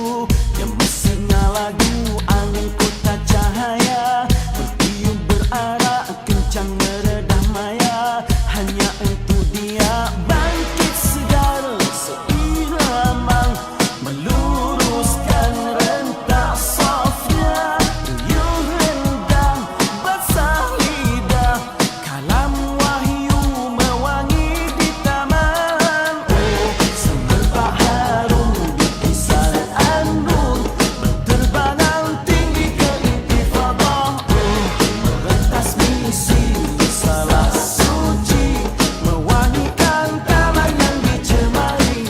syahdu yang mesra lagu angin kota cahaya bertiup berarak kencang meredah maya hanya untuk dia bangkit segar seirama meluruskan rentak softnya riuh rendang basah lidah kalam wahyu mewangi di taman oh semerbak harum di kisaran andun berterbangan tinggi ke intifadah oh merentas misi salah suci mewangikan taman yang dicemari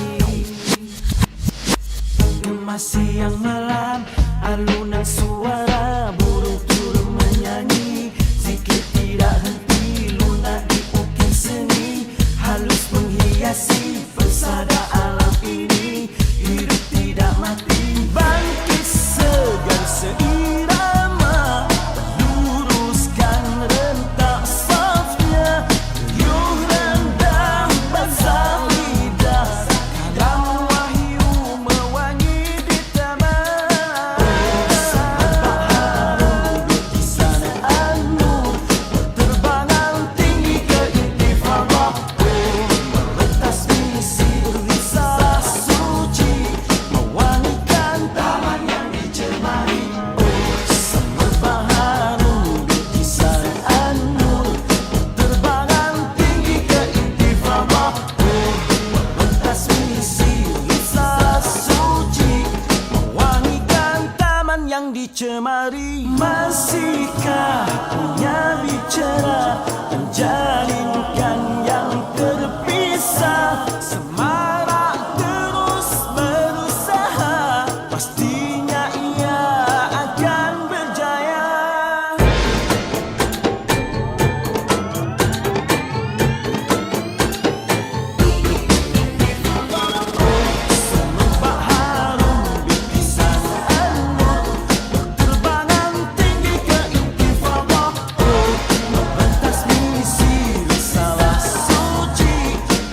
gemas siang malam alunan suara burung turun menyanyi zikir tidak henti lunak di ukir seni halus menghiasi persada alam ini hidup tidak mati bangkit segar seirama luruskan rentak softnya riuh rendang basah lidah kalam wahyu mewangi di taman semerbak harum di kisaran andun berterbangan tinggi ke intifadah oh merentas misi risalah suci mewangikan taman yang dicemari oh semerbak harum di kisaran andun berterbangan tinggi ke intifadah oh merentas misi risalah suci mewangikan taman yang dicemari masihkah punya bicara menjalinkan yang terpisah semarak terus berusaha pastinya ia akan berjaya semerbak harum di kisaran andun berterbangan tinggi ke intifadah oh merentas misi risalah suci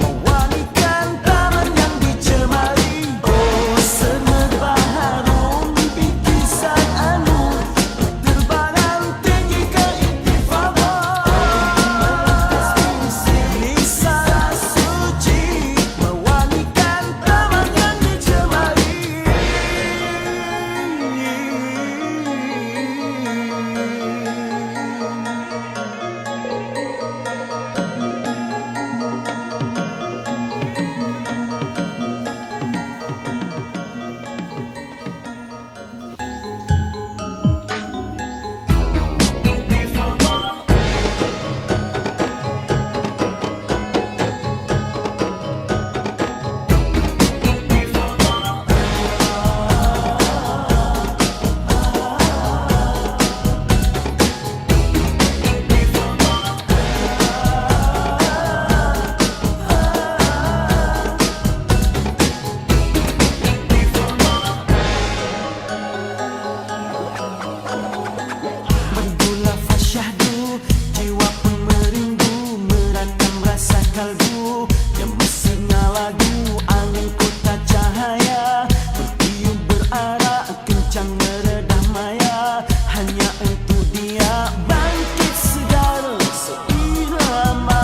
mewangikan taman yang dicemari oh semerbak harum di kisaran andun berterbangan tinggi ke intifadah merentas misi risalah suci mewangikan taman yang dicemari Bergula fasyahdu jiwa pun merindu merakam rasa kalbu yang mesra lagu angin kota cahaya bertiup berarak kencang meredah maya hanya untuk dia bangkit segar seirama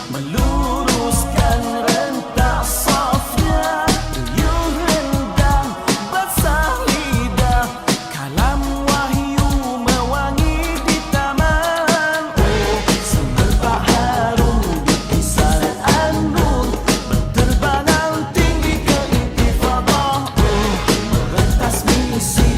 meluruskan rentak softnya riuh rendang basah lidah kalam wahyu mewangi di taman oh semerbak harum di kisaran andun berterbangan tinggi ke intifadah oh merentas misi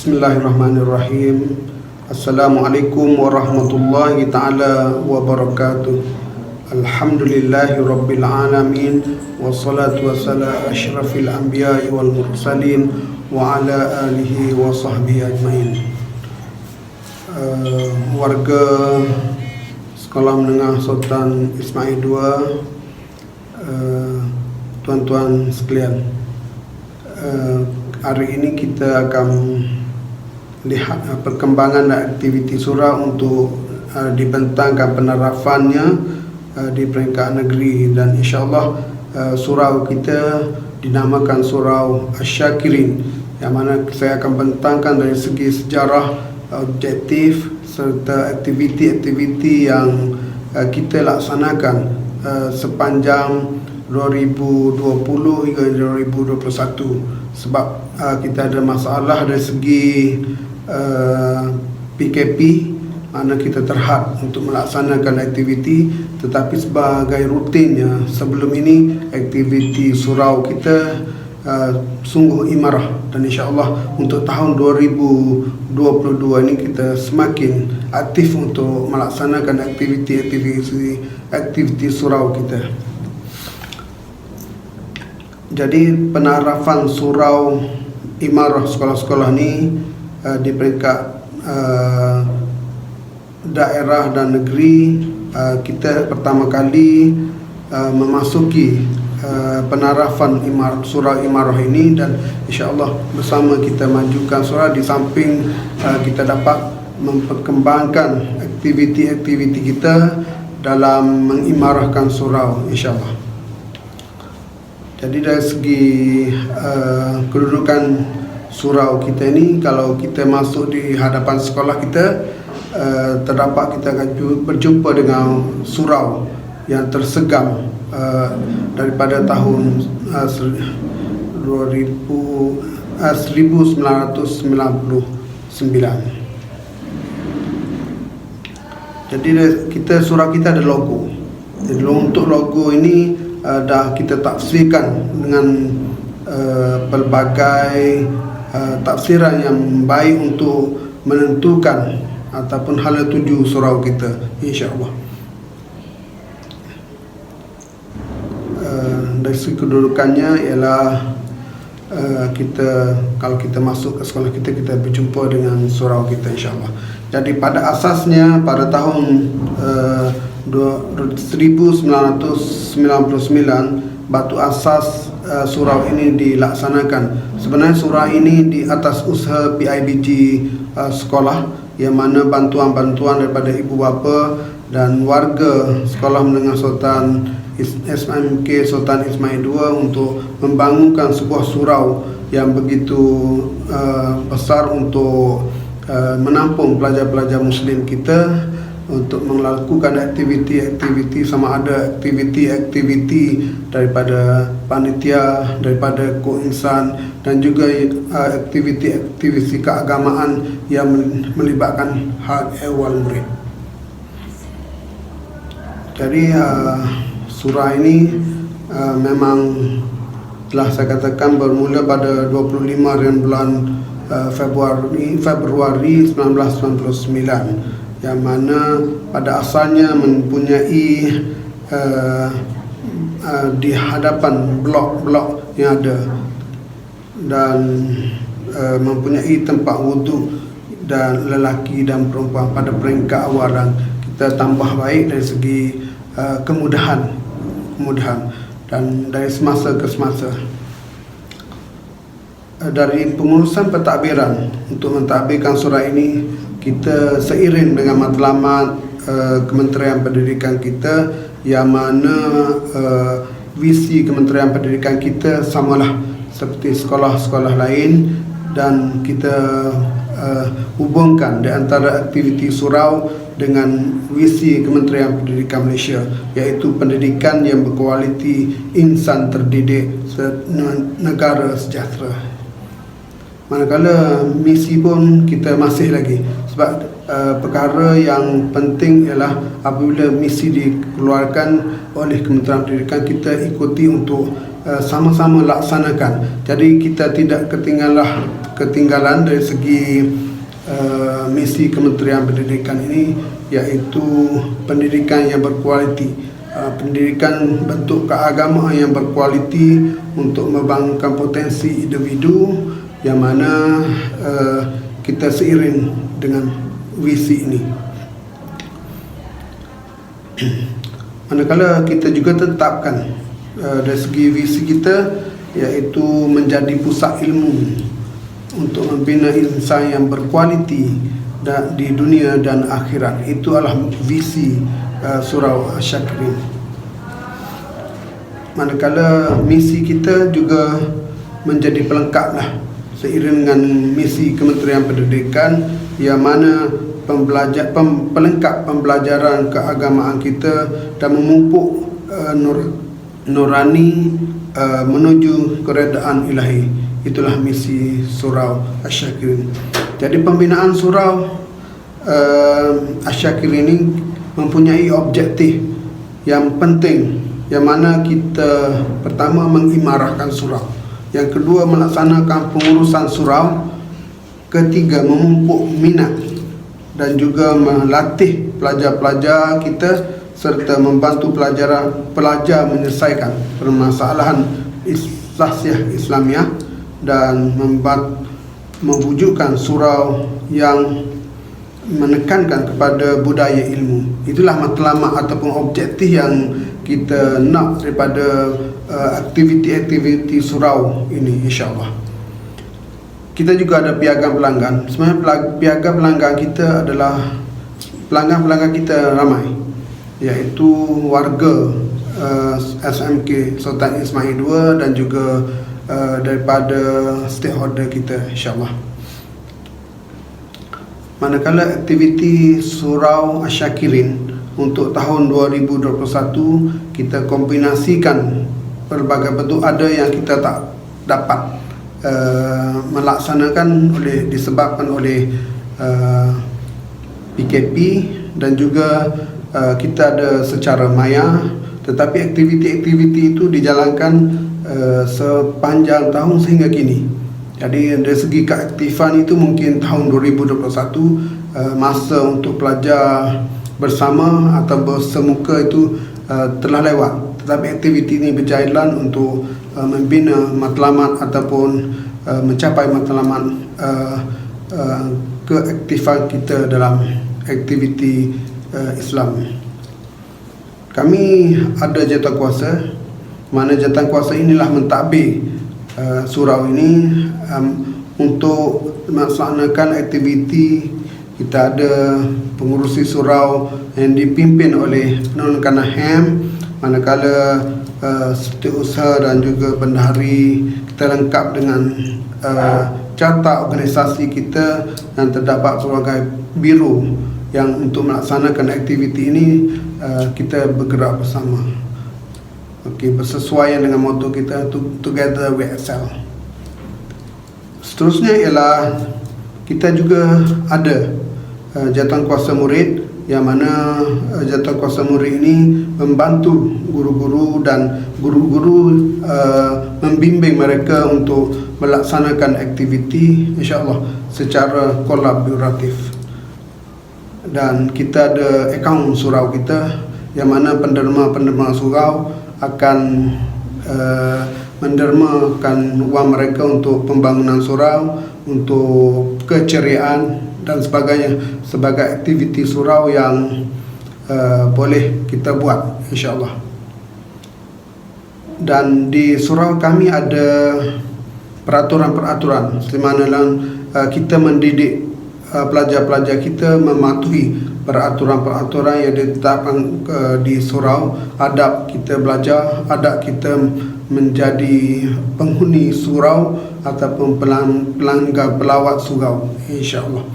Bismillahirrahmanirrahim. Assalamualaikum warahmatullahi ta'ala wabarakatuh. Alhamdulillahi rabbil alamin. Wassalatu wassalamu asyrafil anbiya'i wal mursalin wa ala alihi wa sahbihi ajmain. Warga Sekolah Menengah Sultan Ismail II, tuan-tuan sekalian, hari ini kita akan lihat perkembangan aktiviti surau untuk dibentangkan penerapannya di peringkat negeri, dan insyaAllah surau kita dinamakan Surau Asy-Syakirin, yang mana saya akan bentangkan dari segi sejarah, objektif serta aktiviti-aktiviti yang kita laksanakan sepanjang 2020 hingga 2021. Sebab kita ada masalah dari segi PKP, mana kita terhad untuk melaksanakan aktiviti, tetapi sebagai rutinnya sebelum ini aktiviti surau kita sungguh imarah, dan insyaAllah untuk tahun 2022 ini kita semakin aktif untuk melaksanakan aktiviti surau kita. Jadi penerapan surau imarah sekolah-sekolah ni di peringkat daerah dan negeri, kita pertama kali memasuki penerapan surau imarah ini, dan insyaAllah bersama kita majukan surau, di samping kita dapat memperkembangkan aktiviti-aktiviti kita dalam mengimarahkan surau, insyaAllah. Jadi dari segi kedudukan surau kita ini, kalau kita masuk di hadapan sekolah kita, terdapat kita akan berjumpa dengan surau yang tersegam daripada tahun 1999. Jadi surau kita ada logo. Jadi untuk logo ini dah kita tafsirkan dengan pelbagai tafsiran yang baik untuk menentukan ataupun hala tuju surau kita, insyaAllah. Dari segi kedudukannya ialah kalau kita masuk ke sekolah kita, kita berjumpa dengan surau kita, insyaAllah. Jadi pada asasnya pada tahun 1999 batu asas surau ini dilaksanakan. Sebenarnya surau ini di atas usaha PIBG sekolah, yang mana bantuan-bantuan daripada ibu bapa dan warga Sekolah Menengah Sultan SMK Sultan Ismail II untuk membangunkan sebuah surau yang begitu besar untuk menampung pelajar-pelajar Muslim kita, untuk melakukan aktiviti-aktiviti, sama ada aktiviti-aktiviti daripada panitia, daripada koinsan, dan juga aktiviti-aktiviti keagamaan yang melibatkan hak ehwal murid. Jadi surau ini memang telah saya katakan bermula pada 25 bulan Februari 1999, yang mana pada asalnya mempunyai di hadapan blok-blok yang ada, dan mempunyai tempat wuduk dan lelaki dan perempuan pada peringkat awal, dan kita tambah baik dari segi kemudahan dan dari semasa ke semasa. Dari pengurusan pentadbiran untuk mentadbirkan surau ini, kita seiring dengan matlamat Kementerian Pendidikan kita, yang mana visi Kementerian Pendidikan kita samalah seperti sekolah-sekolah lain, dan kita hubungkan di antara aktiviti surau dengan visi Kementerian Pendidikan Malaysia, iaitu pendidikan yang berkualiti, insan terdidik, negara sejahtera. Manakala misi pun kita masih lagi, sebab perkara yang penting ialah apabila misi dikeluarkan oleh Kementerian Pendidikan, kita ikuti untuk sama-sama laksanakan. Jadi kita tidak ketinggalan dari segi misi Kementerian Pendidikan ini, iaitu pendidikan yang berkualiti, pendidikan bentuk keagamaan yang berkualiti untuk membangunkan potensi individu, yang mana kita seiring dengan visi ini. Manakala kita juga tetapkan dari segi visi kita, iaitu menjadi pusat ilmu untuk membina insan yang berkualiti di dunia dan akhirat. Itu adalah visi Surau Asy-Syakirin. Manakala misi kita juga menjadi pelengkaplah seiring dengan misi Kementerian Pendidikan, yang mana pelengkap pembelajaran keagamaan kita dan memupuk nurani menuju keredaan ilahi. Itulah misi Surau Asy-Syakirin. Jadi pembinaan Surau Asy-Syakirin ini mempunyai objektif yang penting, yang mana kita pertama mengimarahkan surau, yang kedua melaksanakan pengurusan surau, ketiga memupuk minat dan juga melatih pelajar-pelajar kita, serta membantu pelajar menyelesaikan permasalahan sahsiah Islamiah dan mewujudkan surau yang menekankan kepada budaya ilmu. Itulah matlamat ataupun objektif yang kita nak daripada aktiviti-aktiviti surau ini, insya-Allah. Kita juga ada piagam pelanggan. Sebenarnya piagam pelanggan kita adalah pelanggan kita ramai, iaitu warga SMK Sultan Ismail II dan juga daripada stakeholder kita, insya-Allah. Manakala aktiviti Surau Asy-Syakirin untuk tahun 2021, kita kombinasikan berbagai bentuk. Ada yang kita tak dapat melaksanakan disebabkan oleh PKP, dan juga kita ada secara maya, tetapi aktiviti-aktiviti itu dijalankan sepanjang tahun sehingga kini. Jadi dari segi keaktifan itu mungkin tahun 2021 masa untuk pelajar bersama atau bersemuka itu telah lewat, tetapi aktiviti ini berjalan untuk membina matlamat ataupun mencapai matlamat keaktifan kita dalam aktiviti Islam. Kami ada jawatankuasa, mana jawatankuasa inilah mentadbir surau ini untuk melaksanakan aktiviti. Kita ada pengurusi surau yang dipimpin oleh Penolong HAM, manakala setiausaha dan juga bendahari kita lengkap dengan carta organisasi kita, dan terdapat pelbagai biro yang untuk melaksanakan aktiviti ini kita bergerak bersama. Bersesuaian dengan motto kita, Together We Excel. Seterusnya ialah kita juga ada jawatankuasa murid, yang mana jawatankuasa murid ini membantu guru-guru dan guru-guru membimbing mereka untuk melaksanakan aktiviti, insya-Allah secara kolaboratif. Dan kita ada akaun surau kita, yang mana penderma-penderma surau akan mendermakan wang mereka untuk pembangunan surau, untuk keceriaan dan sebagainya, sebagai aktiviti surau yang boleh kita buat, insya-Allah. Dan di surau kami ada peraturan-peraturan di mana kita mendidik pelajar-pelajar kita mematuhi peraturan-peraturan yang ditetapkan di surau. Adab kita belajar, adab kita menjadi penghuni surau ataupun pelanggan pelawat surau, insya-Allah.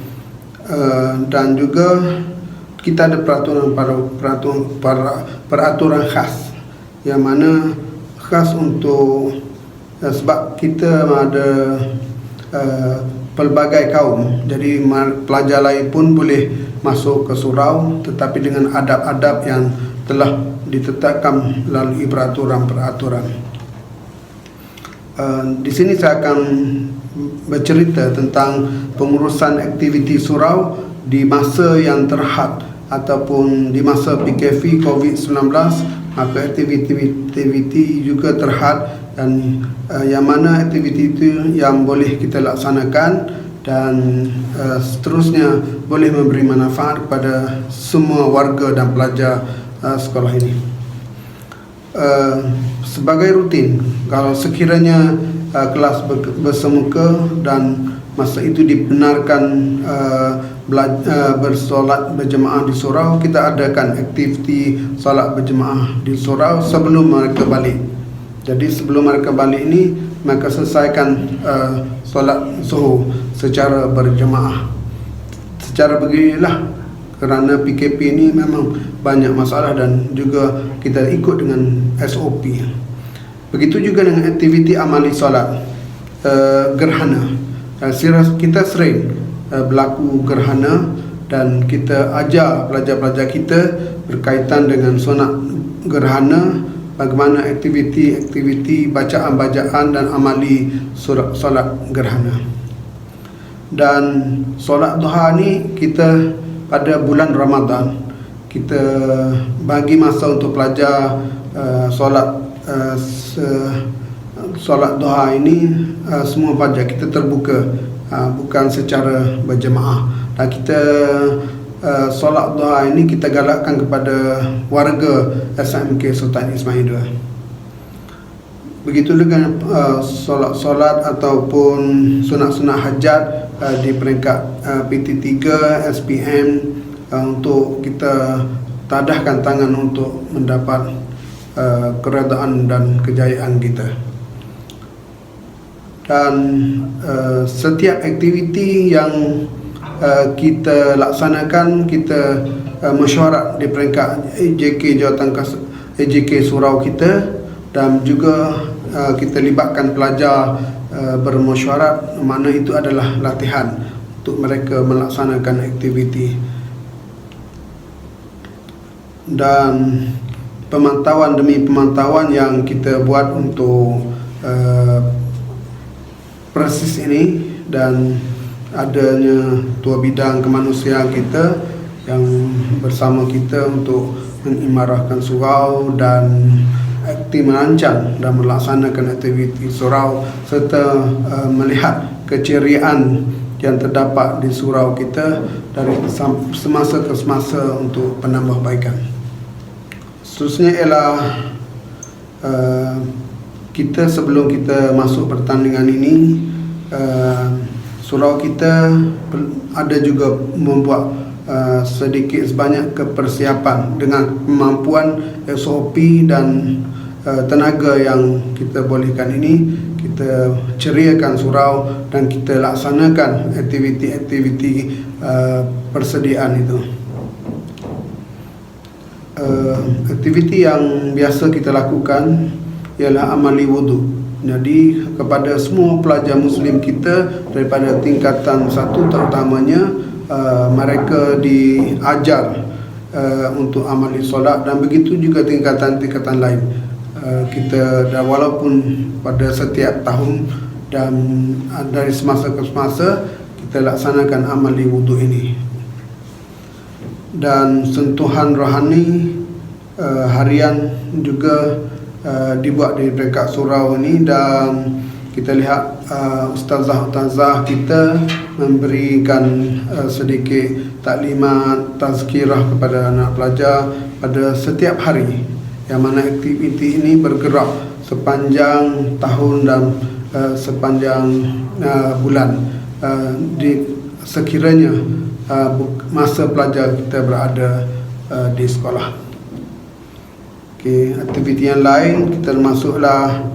Dan juga kita ada peraturan khas, yang mana khas untuk sebab kita ada pelbagai kaum, jadi pelajar lain pun boleh masuk ke surau, tetapi dengan adab-adab yang telah ditetapkan melalui peraturan-peraturan. Di sini saya akan bercerita tentang pengurusan aktiviti surau di masa yang terhad ataupun di masa PKP COVID-19. Maka aktiviti juga terhad, dan yang mana aktiviti itu yang boleh kita laksanakan dan seterusnya boleh memberi manfaat kepada semua warga dan pelajar sekolah ini. Sebagai rutin, kalau sekiranya kelas bersemuka dan masa itu dibenarkan bersolat berjemaah di surau, kita adakan aktiviti solat berjemaah di surau sebelum mereka balik. Jadi sebelum mereka balik ini, maka selesaikan solat zuhur secara berjemaah. Secara beginilah, kerana PKP ini memang banyak masalah dan juga kita ikut dengan SOP. Begitu juga dengan aktiviti amali solat gerhana. Kita sering berlaku gerhana dan kita ajar pelajar-pelajar kita berkaitan dengan sunat gerhana, bagaimana aktiviti bacaan-bacaan dan amali solat gerhana. Dan solat duha ni kita pada bulan Ramadan kita bagi masa untuk pelajar solat duha ini semua pelajar kita terbuka, bukan secara berjemaah. Dan kita solat duha ini kita galakkan kepada warga SMK Sultan Ismail II. Begitu dengan solat-solat ataupun sunat-sunat hajat di peringkat PT3 SPM, untuk kita tadahkan tangan untuk mendapat keredaan dan kejayaan kita. Dan setiap aktiviti yang kita laksanakan, kita mesyuarat di peringkat AJK surau kita, dan juga kita libatkan pelajar bermesyuarat, mana itu adalah latihan untuk mereka melaksanakan aktiviti. Dan pemantauan demi pemantauan yang kita buat untuk proses ini, dan adanya tua bidang kemanusiaan kita yang bersama kita untuk mengimarahkan surau dan aktif merancang dan melaksanakan aktiviti surau, serta melihat keceriaan yang terdapat di surau kita dari semasa ke semasa untuk penambahbaikan. Seterusnya ialah kita sebelum kita masuk pertandingan ini, surau kita ada juga membuat sedikit sebanyak kepersiapan dengan kemampuan SOP dan tenaga yang kita bolehkan ini. Kita ceriakan surau dan kita laksanakan aktiviti-aktiviti persediaan itu. Aktiviti yang biasa kita lakukan ialah amali wudu. Jadi kepada semua pelajar Muslim kita daripada tingkatan 1 terutamanya, mereka diajar untuk amali solat, dan begitu juga tingkatan-tingkatan lain. Kita dah, walaupun pada setiap tahun dan dari semasa ke semasa kita laksanakan amali wudu ini. Dan sentuhan rohani harian juga dibuat di peringkat surau ini, dan kita lihat ustazah-ustazah kita memberikan sedikit taklimat, tazkirah kepada anak pelajar pada setiap hari, yang mana aktiviti ini bergerak sepanjang tahun dan sepanjang bulan di sekiranya masa pelajar kita berada di sekolah. Okey, aktiviti yang lain kita termasuklah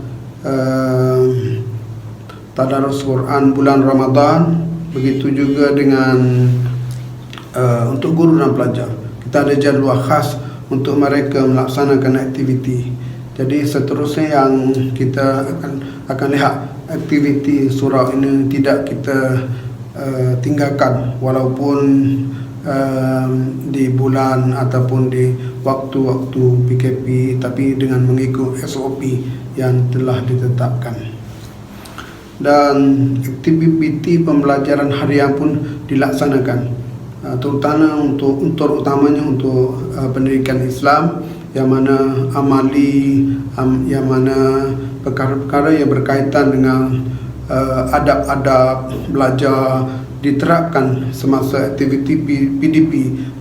tadarus Quran bulan Ramadan. Begitu juga dengan untuk guru dan pelajar, kita ada jadual khas untuk mereka melaksanakan aktiviti. Jadi seterusnya yang kita akan lihat, aktiviti surau ini tidak kita tinggalkan walaupun di bulan ataupun di waktu-waktu PKP, tapi dengan mengikut SOP yang telah ditetapkan. dan aktiviti pembelajaran harian pun dilaksanakan, terutama untuk utamanya untuk pendidikan Islam, yang mana amali, yang mana perkara-perkara yang berkaitan dengan adab-adab belajar diterapkan semasa aktiviti PDP.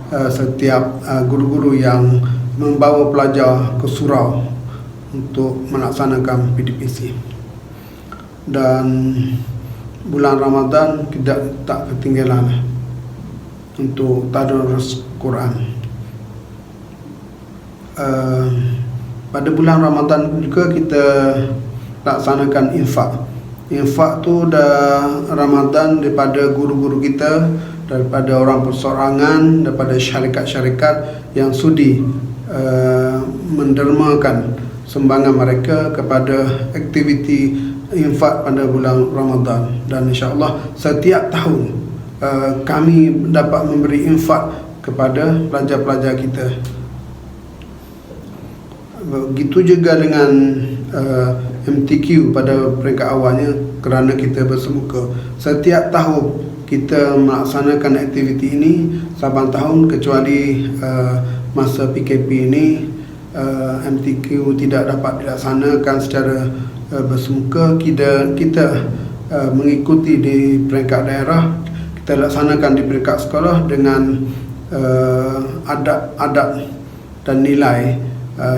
Setiap guru-guru yang membawa pelajar ke surau untuk melaksanakan PDPC. Dan bulan Ramadan tak ketinggalan untuk tadarus Quran. Pada bulan Ramadan juga kita laksanakan infak. Infak tu dah Ramadan daripada guru-guru kita, daripada orang persorangan, daripada syarikat-syarikat yang sudi mendermakan sumbangan mereka kepada aktiviti infak pada bulan Ramadan. Dan insya-Allah setiap tahun kami dapat memberi infak kepada pelajar-pelajar kita. Begitu juga dengan MTQ pada peringkat awalnya, kerana kita bersemuka. Setiap tahun kita melaksanakan aktiviti ini saban tahun, kecuali masa PKP ini MTQ tidak dapat dilaksanakan secara bersemuka. Kita mengikuti di peringkat daerah, kita laksanakan di peringkat sekolah dengan adab dan nilai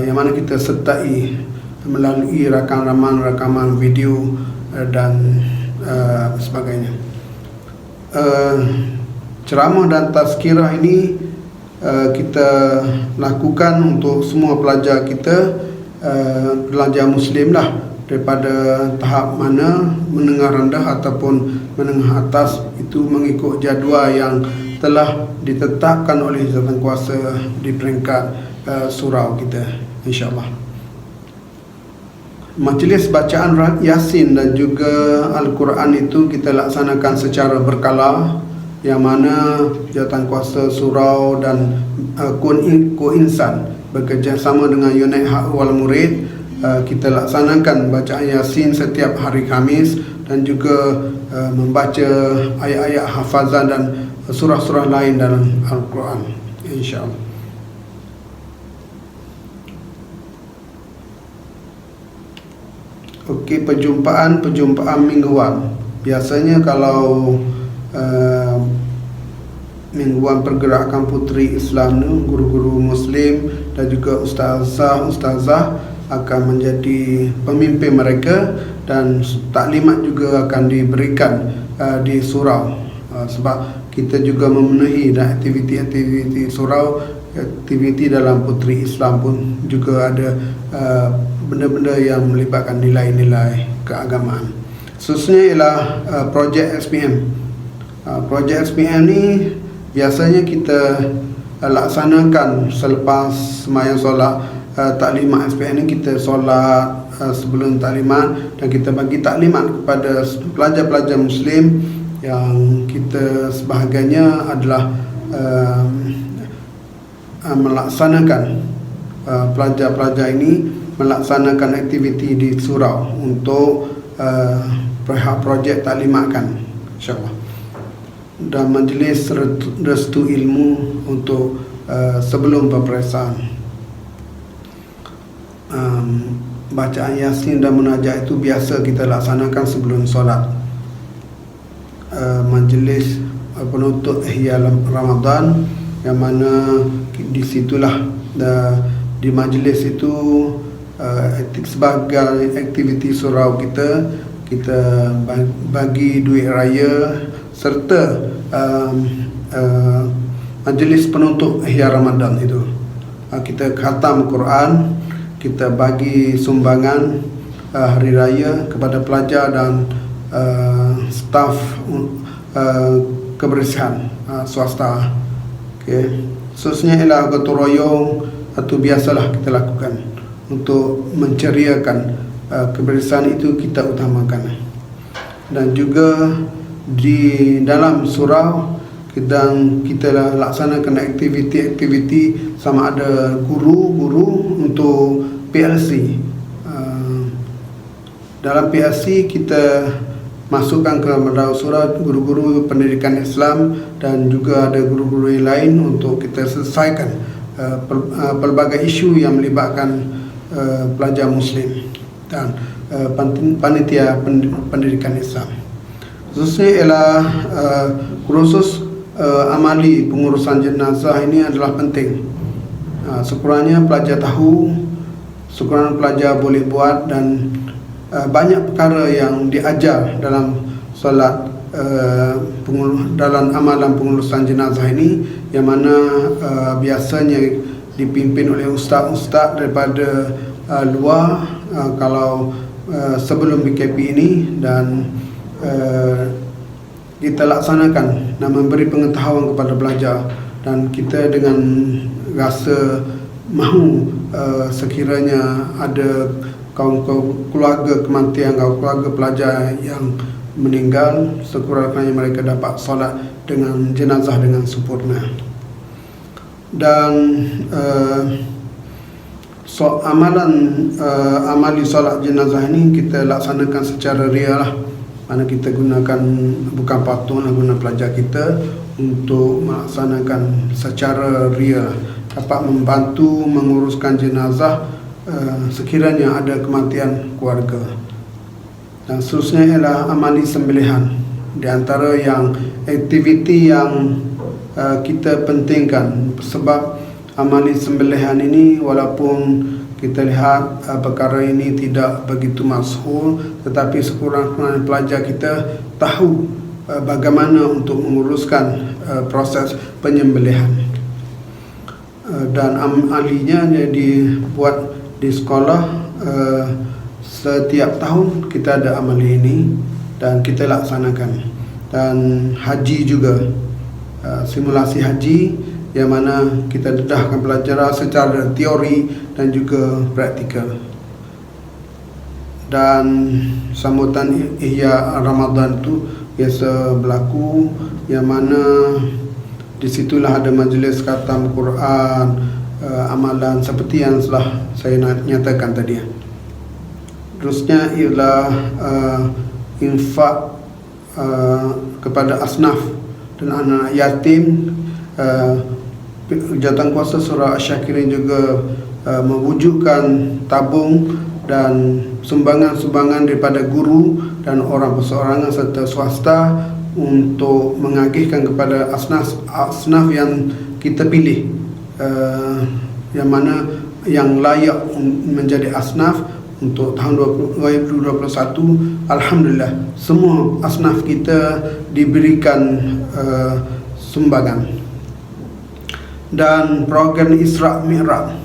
yang mana kita sertai melalui rakaman video dan sebagainya. Ceramah dan tazkirah ini kita lakukan untuk semua pelajar kita, pelajar Muslim lah, daripada tahap mana menengah rendah ataupun menengah atas, itu mengikut jadual yang telah ditetapkan oleh jawatankuasa di peringkat surau kita, insya-Allah. Majlis bacaan Yasin dan juga Al-Quran itu kita laksanakan secara berkala, yang mana jawatankuasa surau dan Ko-Insan bekerjasama dengan Unit Hak Wal Murid, kita laksanakan bacaan Yasin setiap hari Khamis, dan juga membaca ayat-ayat hafazan dan surah-surah lain dalam Al-Quran, insya-Allah. Okey, perjumpaan mingguan. Biasanya kalau mingguan pergerakan puteri Islam ni, guru-guru Muslim dan juga ustazah akan menjadi pemimpin mereka, dan taklimat juga akan diberikan di surau, sebab kita juga memenuhi dan aktiviti-aktiviti surau, aktiviti dalam puteri Islam pun juga ada benda-benda yang melibatkan nilai-nilai keagamaan. Khususnya ialah projek SPM. Projek SPM ni biasanya kita laksanakan selepas sembahyang solat taklimat SPM ni. Kita solat sebelum taklimat, dan kita bagi taklimat kepada pelajar-pelajar Muslim yang kita sebahagiannya adalah melaksanakan, pelajar-pelajar ini melaksanakan aktiviti di surau untuk projek taklimatkan, insya-Allah. Dan majlis restu ilmu untuk sebelum peperiksaan. Bacaan Yasin dan munajat itu biasa kita laksanakan sebelum solat. Majlis penutup Ihya Ramadan, yang mana di situlah di majlis itu sebagai aktiviti surau kita bagi duit raya, serta majlis penutup Ihya Ramadan itu kita khatam Quran, kita bagi sumbangan hari raya kepada pelajar dan staf kebersihan swasta. Okay. Khususnya ialah gotong royong atau biasalah kita lakukan untuk menceriakan kebersihan, itu kita utamakan. Dan juga di dalam surau kita laksanakan aktiviti-aktiviti, sama ada guru-guru untuk PLC. Dalam PLC kita masukkan ke Madrasah Surau guru-guru pendidikan Islam dan juga ada guru-guru yang lain untuk kita selesaikan pelbagai isu yang melibatkan pelajar Muslim dan panitia pendidikan Islam. Khususnya ialah kursus amali pengurusan jenazah ini adalah penting. Sekurangnya pelajar tahu, sekurang pelajar boleh buat, dan banyak perkara yang diajar dalam solat dalam amalan pengurusan jenazah ini, yang mana biasanya dipimpin oleh ustaz-ustaz daripada luar kalau sebelum PKP ini, dan kita laksanakan dan memberi pengetahuan kepada pelajar, dan kita dengan rasa mahu sekiranya ada kaum keluarga kematian atau keluarga pelajar yang meninggal, sekurang-kurangnya mereka dapat solat dengan jenazah dengan sempurna. Dan amali solat jenazah ini kita laksanakan secara real lah, mana kita gunakan bukan patung, guna pelajar kita untuk melaksanakan secara real, dapat membantu menguruskan jenazah sekiranya ada kematian keluarga. Dan seterusnya ialah amali sembelihan. Di antara yang aktiviti yang kita pentingkan, sebab amali sembelihan ini walaupun kita lihat perkara ini tidak begitu masyhur, tetapi sekurang-kurangnya pelajar kita tahu bagaimana untuk menguruskan proses penyembelihan. Dan amalinya dibuat di sekolah. Setiap tahun kita ada amali ini dan kita laksanakan. Dan haji juga, simulasi haji yang mana kita dedahkan pelajaran secara teori dan juga praktikal. Dan sambutan Ihya Ramadan itu biasa berlaku, yang mana disitulah ada majlis khatam Quran, amalan seperti yang telah saya nyatakan tadi. Terusnya ialah infak kepada asnaf dan anak yatim. Jawatankuasa Surau Asy-Syakirin juga mewujudkan tabung dan sumbangan-sumbangan daripada guru dan orang perseorangan serta swasta untuk mengagihkan kepada asnaf yang kita pilih, yang mana yang layak menjadi asnaf untuk tahun 2021. Alhamdulillah, semua asnaf kita diberikan sumbangan. Dan program Isra Mi'raj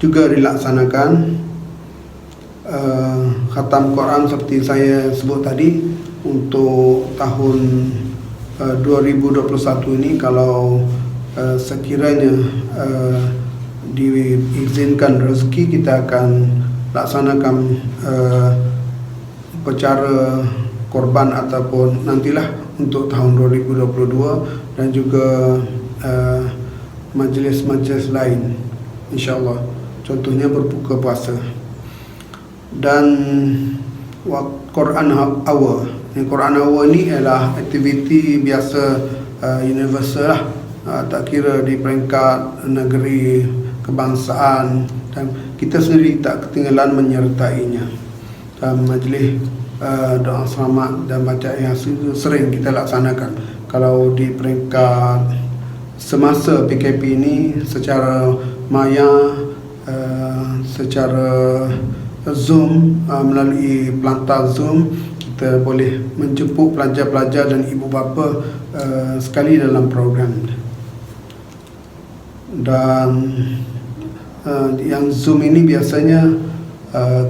juga dilaksanakan. Khatam Quran seperti saya sebut tadi, untuk tahun 2021 ini, kalau sekiranya diizinkan rezeki, kita akan laksanakan upacara korban ataupun nantilah untuk tahun 2022, dan juga majlis-majlis lain insya-Allah, contohnya berbuka puasa. Dan Quran Hour. Quran Hour ni ialah aktiviti biasa universal lah, tak kira di peringkat negeri, kebangsaan, dan kita sendiri tak ketinggalan menyertainya. Dan majlis doa selamat dan bacaan Yasin itu sering kita laksanakan. Kalau di peringkat semasa PKP ini secara maya, secara Zoom, melalui pelantar Zoom, kita boleh menjemput pelajar-pelajar dan ibu bapa sekali dalam program. Dan yang Zoom ini biasanya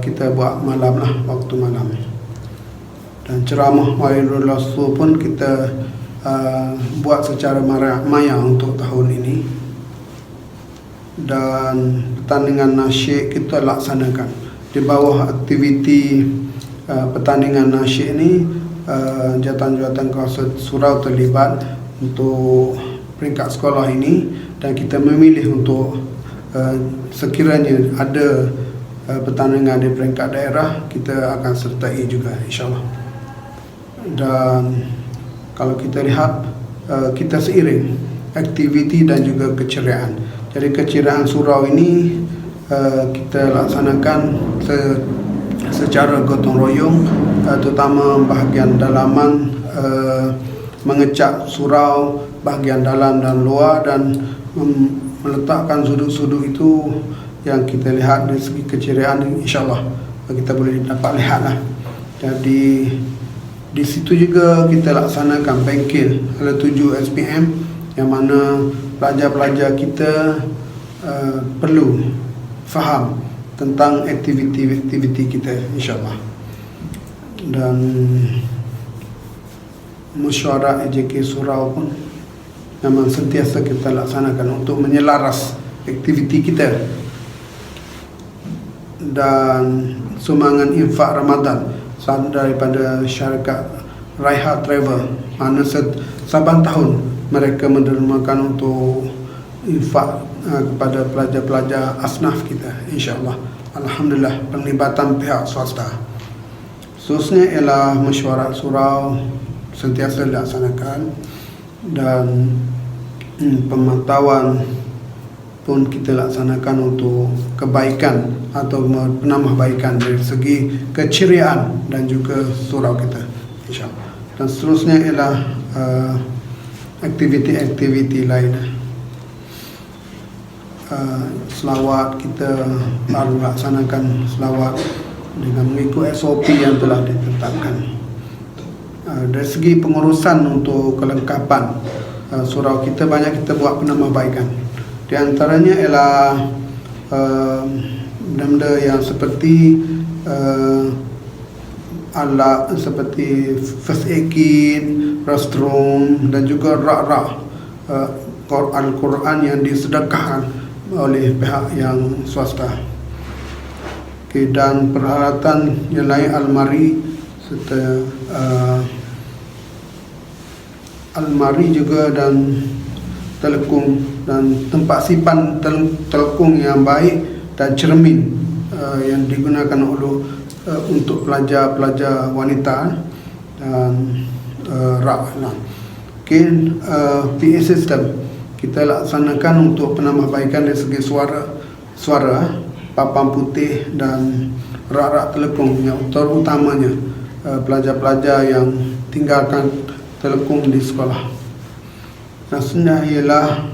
kita buat malam lah, waktu malam. Dan ceramah Wailul Rasul pun kita buat secara maya untuk tahun ini. Dan pertandingan nasyid kita laksanakan di bawah aktiviti pertandingan nasyid ini. Jawatan-jawatan kuasa surau terlibat untuk peringkat sekolah ini, dan kita memilih untuk sekiranya ada pertandingan di peringkat daerah, kita akan sertai juga insya-Allah. Dan kalau kita lihat kita seiring aktiviti dan juga keceriaan. Jadi keceriaan surau ini kita laksanakan secara gotong royong, terutama bahagian dalaman, mengecat surau bahagian dalam dan luar, dan meletakkan sudut-sudut itu yang kita lihat dari segi keceriaan, insyaAllah kita boleh dapat lihatlah. Jadi di situ juga kita laksanakan bengkel ada 7 SPM, yang mana pelajar-pelajar kita perlu faham tentang aktiviti-aktiviti kita, insyaAllah. Dan mesyuarat AJK Surau pun memang sentiasa kita laksanakan untuk menyelaras aktiviti kita. Dan sumbangan infak Ramadan daripada syarikat Raiha Travel, mana saban tahun mereka mendermakan untuk infak kepada pelajar-pelajar asnaf kita, insyaAllah. Alhamdulillah, penglibatan pihak swasta. Seterusnya ialah mesyuarat surau sentiasa dilaksanakan, dan pemantauan pun kita laksanakan untuk kebaikan atau penambahbaikan dari segi keceriaan dan juga surau kita, insyaAllah. Dan seterusnya ialah aktiviti-aktiviti lain. Selawat kita baru laksanakan selawat dengan mengikut SOP yang telah ditetapkan. Dari segi pengurusan untuk kelengkapan surau kita, banyak kita buat penambahbaikan. Di antaranya ialah benda-benda yang seperti alat seperti first aid kit, restroom, dan juga rak-rak Al-Quran yang disedekahkan oleh pihak yang swasta. Dan peralatan yang lain, almari serta almari juga, dan telekung dan tempat simpan telekung yang baik, dan cermin yang digunakan oleh untuk pelajar-pelajar wanita, dan rak. PA system kita laksanakan untuk penambahbaikan dari segi suara, papan putih dan rak-rak telekung, yang terutamanya pelajar-pelajar yang tinggalkan telekung di sekolah. Maksudnya ialah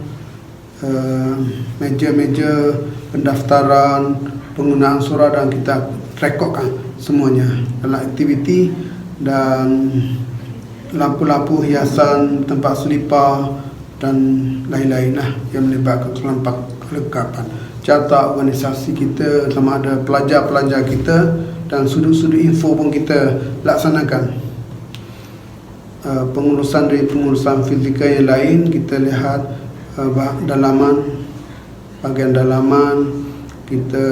meja-meja pendaftaran, penggunaan surau, dan kita rekodkan semuanya dalam aktiviti, dan lampu-lampu hiasan, tempat selipar dan lain-lain lah yang melibatkan kelengkapan. Carta organisasi kita sama ada pelajar-pelajar kita, dan sudut-sudut info pun kita laksanakan. Pengurusan dari pengurusan fizikal yang lain, kita lihat dalaman, bahagian dalaman kita,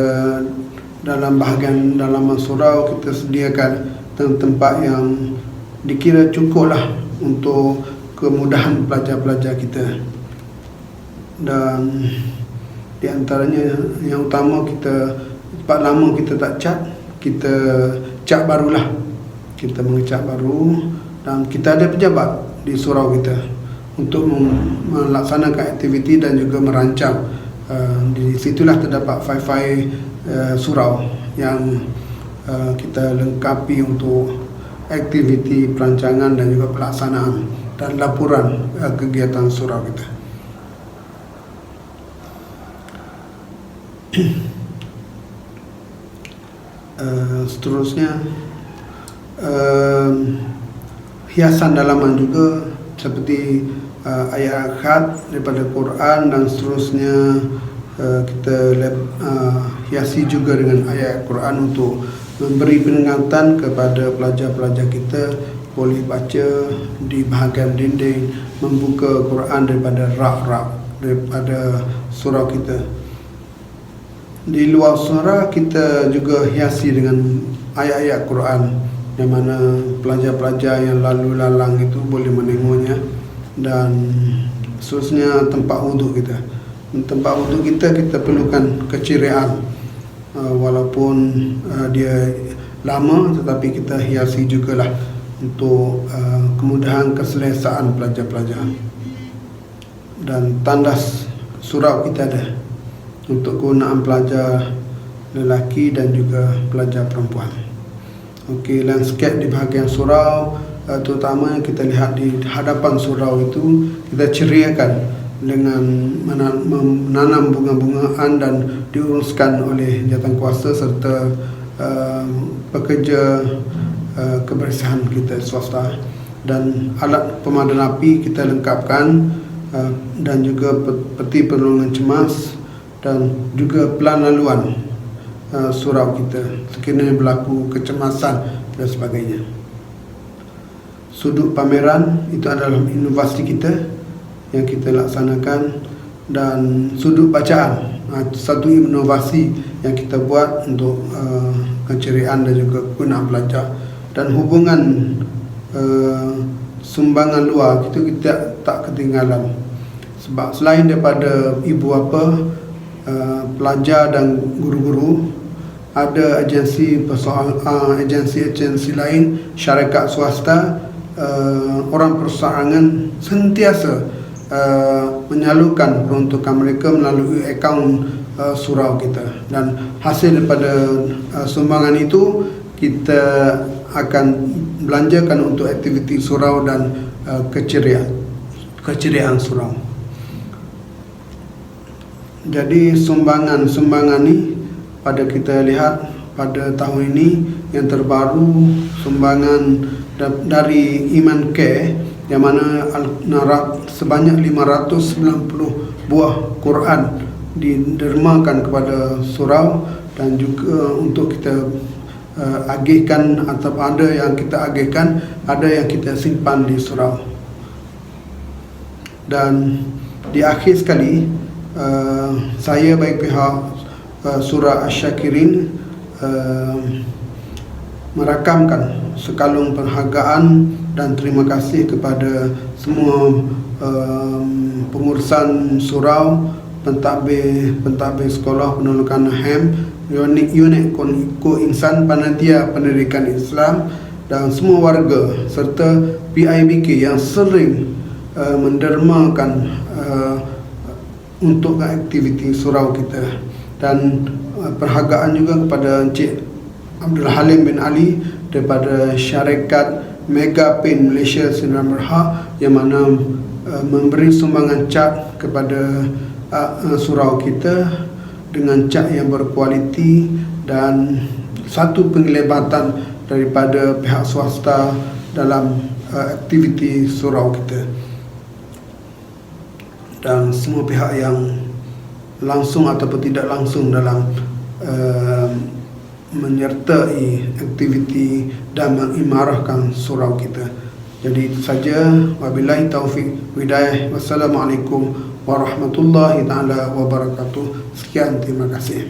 dalam bahagian dalaman surau kita sediakan tempat yang dikira cukup lah untuk kemudahan pelajar-pelajar kita. Dan di antaranya yang utama, kita tempat lama kita tak cat, kita cat barulah, kita mengecat baru. Dan kita ada pejabat di surau kita untuk melaksanakan aktiviti dan juga merancang. Di situlah terdapat file-file surau yang kita lengkapi untuk aktiviti perancangan dan juga pelaksanaan dan laporan kegiatan surau kita. Seterusnya hiasan dalaman juga seperti ayat khat daripada Quran, dan seterusnya kita hiasi juga dengan ayat Quran untuk memberi peringatan kepada pelajar-pelajar kita boleh baca di bahagian dinding, membuka Quran daripada rak-rak daripada surau kita. Di luar surau kita juga hiasi dengan ayat-ayat Quran, yang mana pelajar-pelajar yang lalu lalang itu boleh menengoknya. Dan seterusnya tempat wuduk kita. Tempat wuduk kita perlukan keceriaan, walaupun dia lama, tetapi kita hiasi jugalah untuk kemudahan keselesaan pelajar-pelajar. Dan tandas surau kita ada untuk kegunaan pelajar lelaki dan juga pelajar perempuan. Okey, landscape di bahagian surau, terutama kita lihat di hadapan surau itu kita ceriakan dengan menanam bunga-bungaan dan diuruskan oleh jawatankuasa serta pekerja kebersihan kita swasta, dan alat pemadam api kita lengkapkan, dan juga peti pertolongan cemas dan juga pelan laluan surau kita sekiranya berlaku kecemasan dan sebagainya. Sudut pameran itu adalah inovasi kita yang kita laksanakan, dan sudut bacaan satu inovasi yang kita buat untuk keceriaan dan juga kegunaan pelajar. Dan hubungan sumbangan luar kita tak ketinggalan, sebab selain daripada ibu bapa, pelajar dan guru-guru, ada agensi lain, syarikat swasta, orang perseorangan sentiasa menyalurkan peruntukan mereka melalui akaun surau kita, dan hasil daripada sumbangan itu kita akan belanjakan untuk aktiviti surau dan keceriaan surau. Jadi sumbangan ni pada kita lihat pada tahun ini yang terbaru, sumbangan dari Iman Care yang mana sebanyak 590 buah Quran didermakan kepada surau, dan juga untuk kita agihkan, atau ada yang kita agihkan, ada yang kita simpan di surau. Dan di akhir sekali, saya baik pihak Surau Asy-Syakirin merakamkan sekalung penghargaan dan terima kasih kepada semua pengurusan surau, pentadbir sekolah penolongan HEM, unit ko-insan panitia pendidikan Islam, dan semua warga serta PIBK yang sering mendermakan untuk aktiviti surau kita. Dan perhargaan juga kepada Encik Abdul Halim bin Ali daripada syarikat Mega Paint Malaysia Sdn Bhd yang mana memberi sumbangan cat kepada surau kita dengan cat yang berkualiti, dan satu penglibatan daripada pihak swasta dalam aktiviti surau kita, dan semua pihak yang langsung ataupun tidak langsung dalam menyertai aktiviti dan mengimarahkan surau kita. Jadi itu saja. Wabillahi taufik hidayah. Wassalamualaikum warahmatullahi taala wabarakatuh. Sekian, terima kasih.